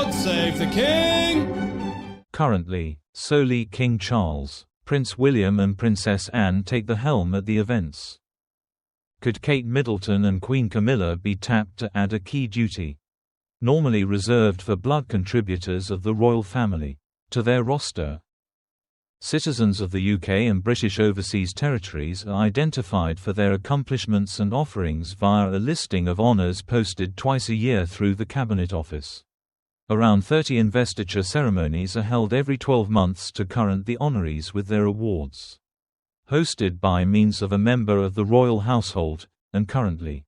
God save the King! Currently, solely King Charles, Prince William and Princess Anne take the helm at the events. Could Kate Middleton and Queen Camilla be tapped to add a key duty, normally reserved for blood contributors of the royal family, to their roster? Citizens of the UK and British Overseas Territories are identified for their accomplishments and offerings via a listing of honours posted twice a year through the Cabinet Office. Around 30 investiture ceremonies are held every 12 months to crown the honorees with their awards. Hosted by means of a member of the royal household, and currently,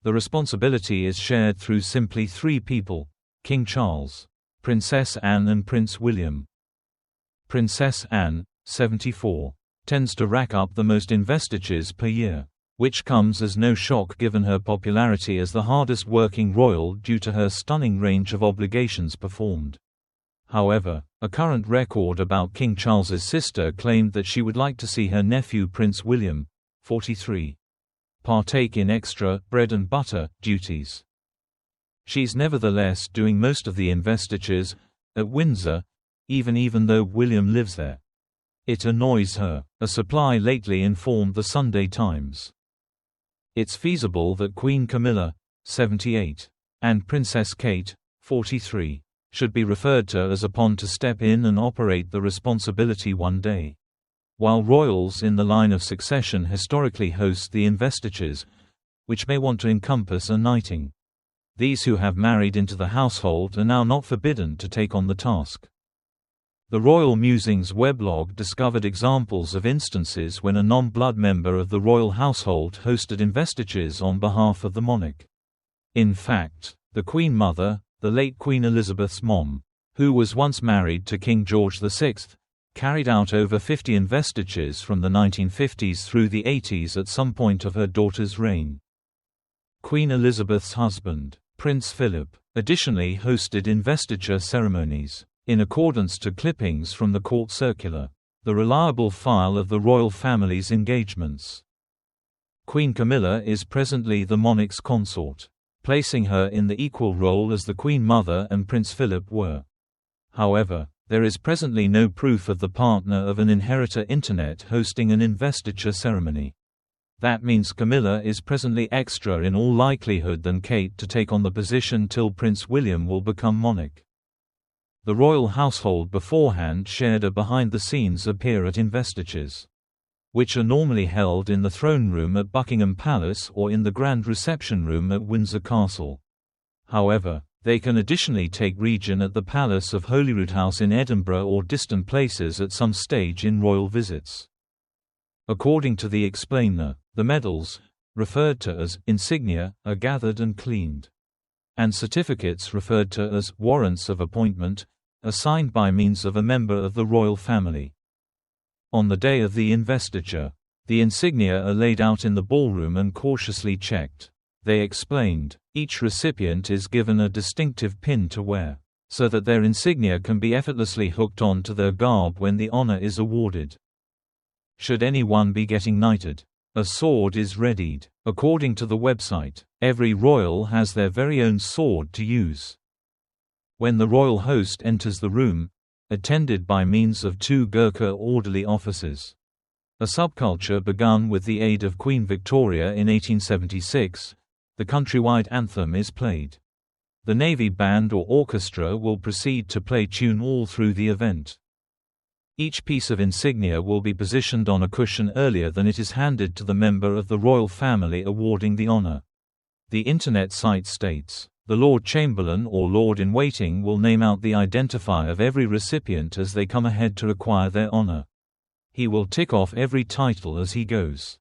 the responsibility is shared through simply three people: King Charles, Princess Anne and Prince William. Princess Anne, 74, tends to rack up the most investitures per year, which comes as no shock given her popularity as the hardest working royal due to her stunning range of obligations performed. However, a current record about King Charles's sister claimed that she would like to see her nephew Prince William, 43, partake in extra bread and butter duties. She's nevertheless doing most of the investitures at Windsor, even though William lives there. It annoys her, a supply lately informed the Sunday Times. It's feasible that Queen Camilla, 78, and Princess Kate, 43, should be referred to as a pawn to step in and operate the responsibility one day. While royals in the line of succession historically host the investitures, which may want to encompass a knighting, these who have married into the household are now not forbidden to take on the task. The Royal Musings weblog discovered examples of instances when a non-blood member of the royal household hosted investitures on behalf of the monarch. In fact, the Queen Mother, the late Queen Elizabeth's mom, who was once married to King George VI, carried out over 50 investitures from the 1950s through the 80s at some point of her daughter's reign. Queen Elizabeth's husband, Prince Philip, additionally hosted investiture ceremonies, in accordance to clippings from the court circular, the reliable file of the royal family's engagements. Queen Camilla is presently the monarch's consort, placing her in the equal role as the Queen Mother and Prince Philip were. However, there is presently no proof of the partner of an inheritor internet hosting an investiture ceremony. That means Camilla is presently extra in all likelihood than Kate to take on the position till Prince William will become monarch. The royal household beforehand shared a behind-the-scenes appear at investitures, which are normally held in the throne room at Buckingham Palace or in the grand reception room at Windsor Castle. However, they can additionally take region at the Palace of Holyrood House in Edinburgh or distant places at some stage in royal visits. According to the explainer, the medals, referred to as insignia, are gathered and cleaned, and certificates referred to as warrants of appointment are signed by means of a member of the royal family. On the day of the investiture, the insignia are laid out in the ballroom and cautiously checked. They explained, each recipient is given a distinctive pin to wear, so that their insignia can be effortlessly hooked on to their garb when the honor is awarded. Should anyone be getting knighted, a sword is readied. According to the website, every royal has their very own sword to use. When the royal host enters the room, attended by means of two Gurkha orderly officers, a subculture begun with the aid of Queen Victoria in 1876, the countrywide anthem is played. The Navy band or orchestra will proceed to play tune all through the event. Each piece of insignia will be positioned on a cushion earlier than it is handed to the member of the royal family awarding the honor. The internet site states, the Lord Chamberlain or Lord-in-Waiting will name out the identifier of every recipient as they come ahead to acquire their honor. He will tick off every title as he goes.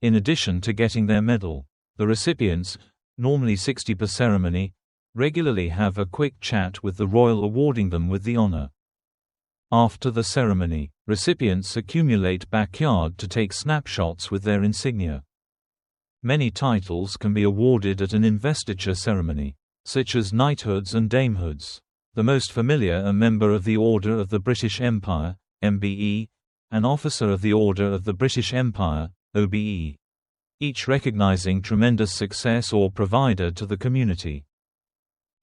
In addition to getting their medal, the recipients, normally 60 per ceremony, regularly have a quick chat with the royal awarding them with the honor. After the ceremony, recipients accumulate backyard to take snapshots with their insignia. Many titles can be awarded at an investiture ceremony, such as knighthoods and damehoods. The most familiar are Member of the Order of the British Empire, MBE, and Officer of the Order of the British Empire, OBE, each recognizing tremendous success or provider to the community.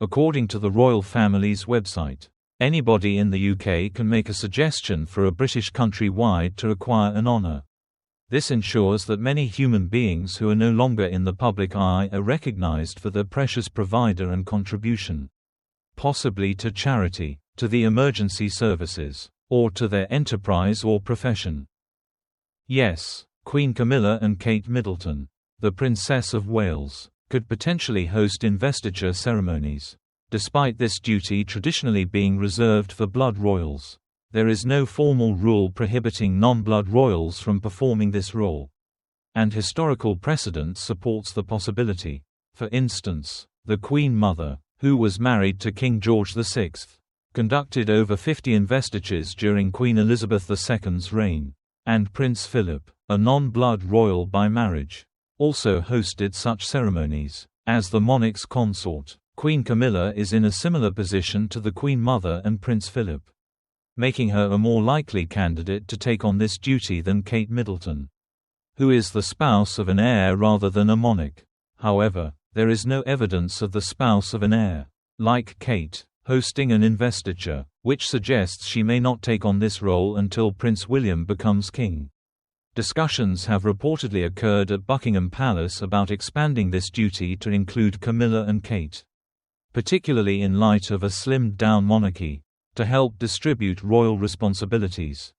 According to the royal family's website, anybody in the UK can make a suggestion for a British country-wide to acquire an honour. This ensures that many human beings who are no longer in the public eye are recognised for their precious provider and contribution. Possibly to charity, to the emergency services, or to their enterprise or profession. Yes, Queen Camilla and Kate Middleton, the Princess of Wales, could potentially host investiture ceremonies. Despite this duty traditionally being reserved for blood royals, there is no formal rule prohibiting non-blood royals from performing this role. And historical precedent supports the possibility. For instance, the Queen Mother, who was married to King George VI, conducted over 50 investitures during Queen Elizabeth II's reign, and Prince Philip, a non-blood royal by marriage, also hosted such ceremonies. As the monarch's consort, Queen Camilla is in a similar position to the Queen Mother and Prince Philip, making her a more likely candidate to take on this duty than Kate Middleton, who is the spouse of an heir rather than a monarch. However, there is no evidence of the spouse of an heir, like Kate, hosting an investiture, which suggests she may not take on this role until Prince William becomes king. Discussions have reportedly occurred at Buckingham Palace about expanding this duty to include Camilla and Kate, particularly in light of a slimmed-down monarchy, to help distribute royal responsibilities.